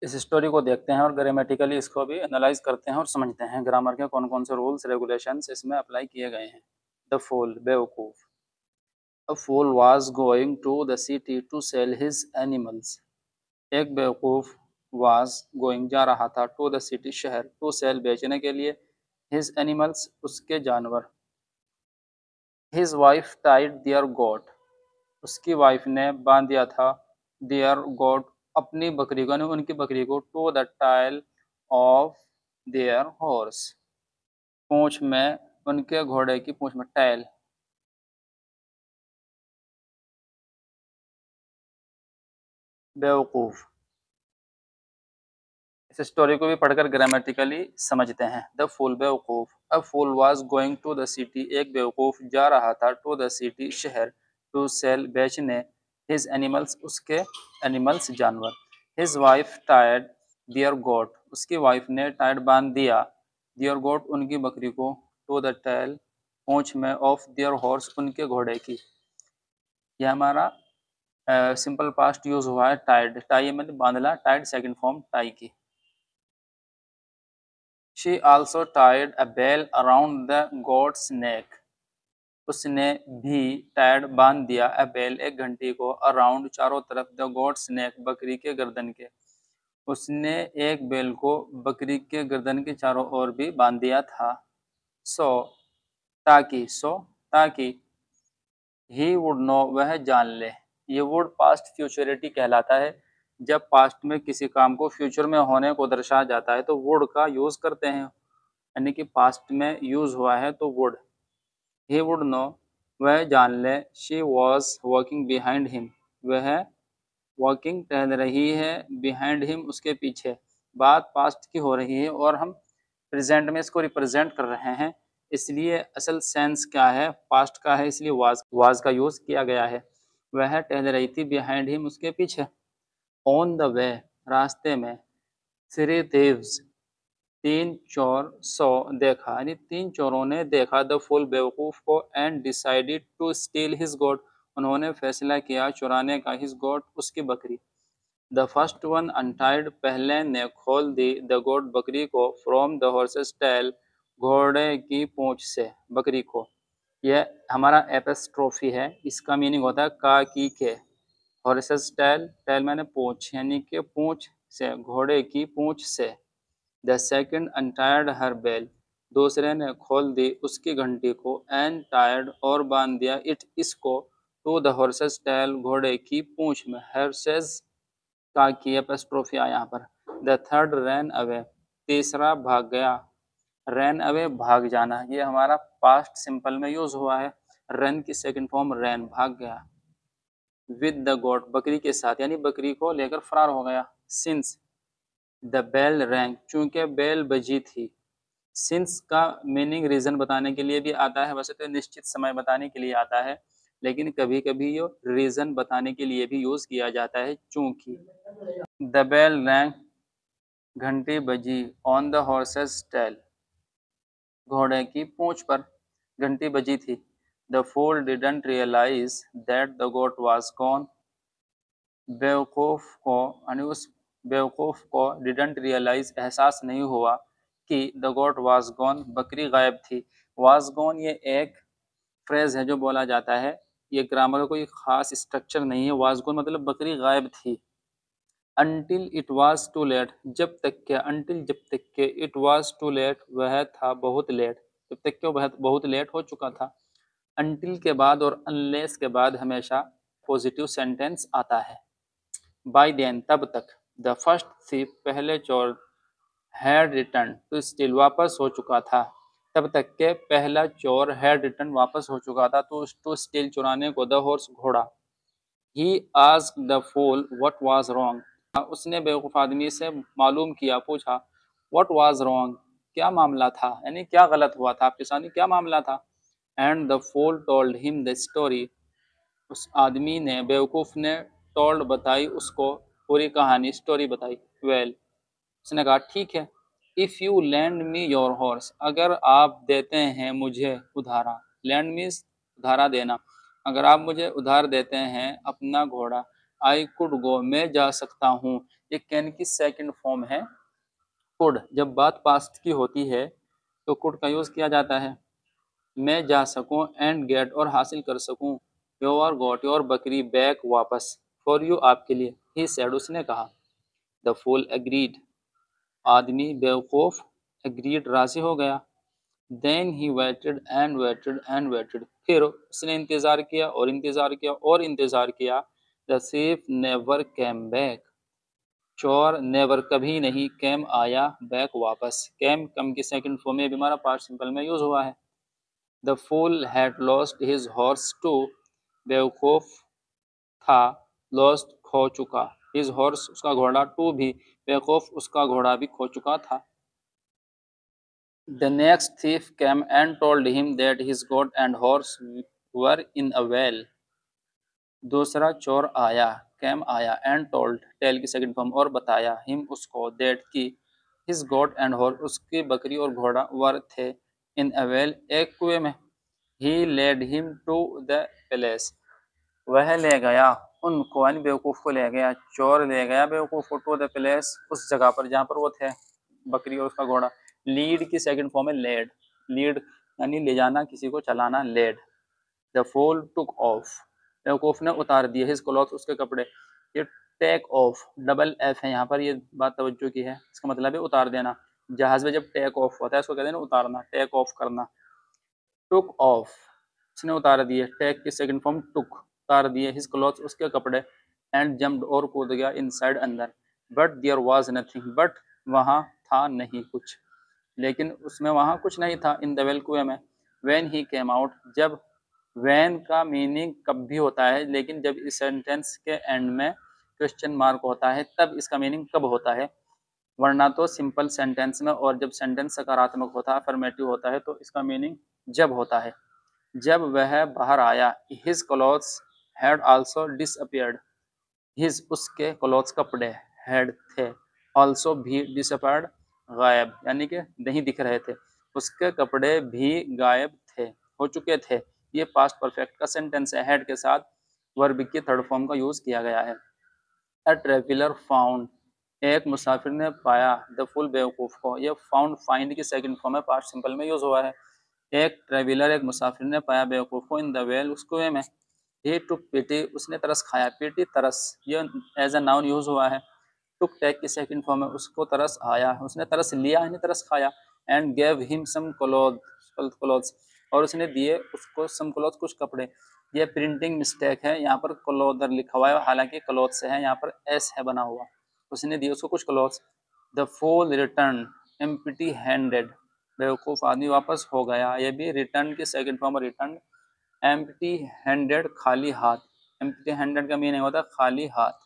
इस स्टोरी को देखते हैं और ग्रामेटिकली इसको भी एनालाइज करते हैं और समझते हैं ग्रामर के कौन कौन से रूल्स रेगुलेशंस इसमें अप्लाई किए गए हैं। द फूल, बेवकूफ। A fool was going to the city to sell his animals. एक बेवकूफ वाज गोइंग जा रहा था टू द सिटी शहर, टू सेल बेचने के लिए, हिज एनिमल्स उसके जानवर। His wife tied their goat, उसकी वाइफ ने बांध दिया था देयर गोट, अपनी बकरी को, यानी उनकी बकरी को, to the tail of their horse, पूंछ में, उनके घोड़े की पूंछ में, टाइल। बेवकूफ। इस स्टोरी को भी पढ़कर ग्रामेटिकली समझते हैं। द फूल, बेवकूफ। A fool was going to the city, एक बेवकूफ जा रहा था टू द सिटी शहर, टू सेल बेचने, हिज एनिमल्स उसके एनिमल्स जानवर। His wife tired their goat, उसकी वाइफ ने टायर्ड बांध दिया दियर गोट उनकी बकरी को, टू द टेल पूंछ में, ऑफ दियर हॉर्स उनके घोड़े की। यह हमारा सिंपल पास्ट यूज हुआ है टाइड, टाई मतलब बांधना, टाइड सेकंड फॉर्म टाई की। She also tied a bell around the goat's neck. उसने भी टायर्ड बांध दिया a bell एक घंटी को, अराउंड चारों तरफ, the goat's neck बकरी के गर्दन के। उसने एक बेल को बकरी के गर्दन के चारों ओर भी बांध दिया था। सो ताकि ही वुड नो, वह जान ले। ये वुड पास्ट फ्यूचरिटी कहलाता है। जब पास्ट में किसी काम को फ्यूचर में होने को दर्शाया जाता है तो वुड का यूज करते हैं, यानी कि पास्ट में यूज हुआ है तो वुड। ही वुड नो, वह जान ले। She was walking behind him, वह वॉकिंग टहल रही है, बिहाइंड हिम उसके पीछे। बात पास्ट की हो रही है और हम प्रेजेंट में इसको रिप्रेजेंट कर रहे हैं, इसलिए असल सेंस क्या है, पास्ट का है, इसलिए वाज का यूज किया गया है। वह टहल रही थी बिहाइंड हिम उसके पीछे। ऑन द वे, रास्ते में, थ्री थीव्स, तीन चोर सो देखा, यानी तीन चोरों ने देखा द फुल बेवकूफ को, and decided to steal his goat, उन्होंने फैसला किया चुराने का, हिज गोट उसकी बकरी। द फर्स्ट वन अनटाइड, पहले ने खोल दी द गोट बकरी को, फ्रॉम द हॉर्सेस टेल, घोड़े की पूंछ से बकरी को। यह हमारा एपिस्ट्रोफी है, इसका मीनिंग होता है का की के। हॉर्सेस टेल, टेल मैंने पूंछ, यानी कि पूंछ से, घोड़े की पूंछ से। The second untied her bell, दूसरे ने खोल दी उसकी घंटी को, एंड टायर्ड और बांध दिया इट इसको, टू द हॉर्सेस टेल, घोड़े की पूंछ में। हॉर्सेस का की एपिस्ट्रोफी यहाँ पर। द थर्ड रैन अवे, तीसरा भाग गया। रैन अवे भाग जाना, ये हमारा पास्ट सिंपल में यूज हुआ है। रन की सेकंड फॉर्म रैन, भाग गया। विद द गोट, बकरी के साथ, यानी बकरी को लेकर फरार हो गया। सिंस द बेल रैंग, चूंकि बेल बजी थी। सिंस का मीनिंग रीजन बताने के लिए भी आता है, वैसे तो निश्चित समय बताने के लिए आता है, लेकिन कभी कभी ये रीजन बताने के लिए भी यूज किया जाता है, चूंकि। द बेल रैंग, घंटी बजी, ऑन द हॉर्सेस टेल, घोड़े की पूंछ पर घंटी बजी थी। The fool didn't realise that the goat was gone, बेवकूफ को, यानी उस बेवकूफ को डिडंट रियलाइज, एहसास नहीं हुआ कि द गोट वाज गॉन, बकरी गायब थी। वाज गॉन ये एक फ्रेज है जो बोला जाता है, ये ग्रामर का कोई खास स्ट्रक्चर नहीं है। वाज गॉन मतलब बकरी गायब थी। Until it was too late, जब तक के, अनटिल जब तक के, इट वाज टू लेट वह था बहुत लेट, जब तक के वह बहुत लेट हो चुका था। अनटिल के बाद और अनलेस के बाद हमेशा पॉजिटिव सेंटेंस आता है। बाय देन, तब तक। द फर्स्ट थीफ, पहले चोर, हैड रिटर्न टू स्टील, वापस हो चुका था। तब तक के पहला चोर हैड रिटर्न, वापस हो चुका था, तो टू स्टील चुराने को, द हॉर्स घोड़ा। He asked the fool what was wrong, उसने बेवकूफ आदमी से मालूम किया, पूछा व्हाट वाज रॉन्ग, क्या मामला था, यानी क्या गलत हुआ था आपके साथ, क्या मामला था। And the fool told him the story, उस आदमी ने, बेवकूफ ने, टोल्ड बताई उसको, पूरी कहानी, स्टोरी बताई। वेल, उसने कहा ठीक है। If you land me your horse, अगर आप देते हैं मुझे उधारा, लैंड मीन्स उधारा देना, अगर आप मुझे उधार देते हैं अपना घोड़ा, आई कुड गो, मैं जा सकता हूँ, ये कैन की सेकंड फॉर्म है कुड। जब बात पास्ट की होती है तो कुड का यूज किया जाता है। मैं जा सकूं एंड गेट और हासिल कर सकूं, योर गॉट योर बकरी बैक वापस, फॉर यू आपके लिए, ही सेड उसने कहा। द फूल एग्रीड आदमी बेवकूफ, एग्रीड राजी हो गया। Then he waited and waited and waited, फिर उसने इंतजार किया और इंतजार किया और इंतजार किया। The thief never came back, चोर नेवर कभी नहीं, केम आया, बैक वापस। केम कम की सेकंड फॉर्म में भी हमारा पार्ट सिंपल में यूज हुआ है। The fool had lost his horse too, बेवकूफ था, लॉस्ट खो चुका, हिज हॉर्स उसका घोड़ा, टू भी बेवकूफ उसका घोड़ा भी खो चुका था। The next thief came and told him that his goat and horse were in a well. दूसरा चोर आया, कैम आया, एंड टोल्ड टेल की सेकंड फॉर्म, और बताया, हिम उसको, दैट की, हिज गोट एंड हॉर्स उसकी बकरी और घोड़ा, वर थे, इन अ वेल एक कुएं में। He led him to the palace, वह ले गया उनको, यानी बेवकूफ़ को ले गया, चोर ले गया बेवकूफ़ को, टू द पैलेस उस जगह पर जहाँ पर वो थे, बकरी और उसका घोड़ा। लीड की सेकंड फॉर्म है लेड, लीड यानी ले जाना, किसी को चलाना, led. The fool took off, बेवकूफ़ ने उतार दिए, हिज क्लॉथ उसके कपड़े। ये टेक ऑफ डबल एफ है यहाँ पर, ये बात तवज्जो की है, इसका मतलब है उतार देना। जहाज में जब टेक ऑफ होता है उसको कहते हैं उतारना, टेक ऑफ करना। टुक ऑफ उसने उतार दिए, टेक की सेकंड फॉर्म टुक, उतार दिए, हिज क्लॉथ उसके कपड़े, एंड जम्प्ड और कूद गया, इनसाइड अंदर। But there was nothing, but वहाँ था नहीं कुछ, लेकिन उसमें वहाँ कुछ नहीं था, इन द वेल कुएं में। व्हेन ही केम आउट, जब, व्हेन का मीनिंग कब भी होता है, लेकिन जब इस सेंटेंस के एंड में क्वेश्चन मार्क होता है तब इसका मीनिंग कब होता है, वरना तो सिंपल सेंटेंस में, और जब सेंटेंस सकारात्मक होता है, अफर्मेटिव होता है, तो इसका मीनिंग जब होता है। जब वह बाहर आया, his clothes had also disappeared, his उसके क्लॉथ्स कपड़े, हैड थे, आल्सो भी डिसअपियर्ड गायब, यानी कि नहीं दिख रहे थे, उसके कपड़े भी गायब थे, हो चुके थे। ये पास्ट परफेक्ट का सेंटेंस है, हैड के साथ वर्ब की थर्ड फॉर्म का यूज किया गया है। अ ट्रेवलर फाउंड, एक मुसाफिर ने पाया, द फुल बेवकूफ को, ये फाउंड फाइंड की सेकंड फॉर्म है, पास्ट सिंपल में यूज हुआ है। एक ट्रेवलर एक मुसाफिर ने पाया बेवकूफ को, इन द वेल उस कुएं में। ही टुक पीटी, उसने तरस खाया, पीटी तरस, ये एज अ नाउन यूज हुआ है। टुक टेक की सेकंड फॉर्म है, उसको तरस आया, उसने तरस लिया यानी तरस खाया। And gave him some clothes, और उसने दिए उसको सम क्लोथ कुछ कपड़े। ये प्रिंटिंग मिस्टेक है, यहाँ पर क्लोथर लिखा हुआ है, हालांकि क्लोथ्स है, यहाँ पर एस है बना हुआ। उसने दिए उसको कुछ clothes. The fool return empty handed, बेवकूफ आदमी वापस हो गया, ये भी रिटर्न की second form, return. Empty handed खाली हाथ, एम्प्टी हैंडेड का मीनिंग होता है खाली हाथ।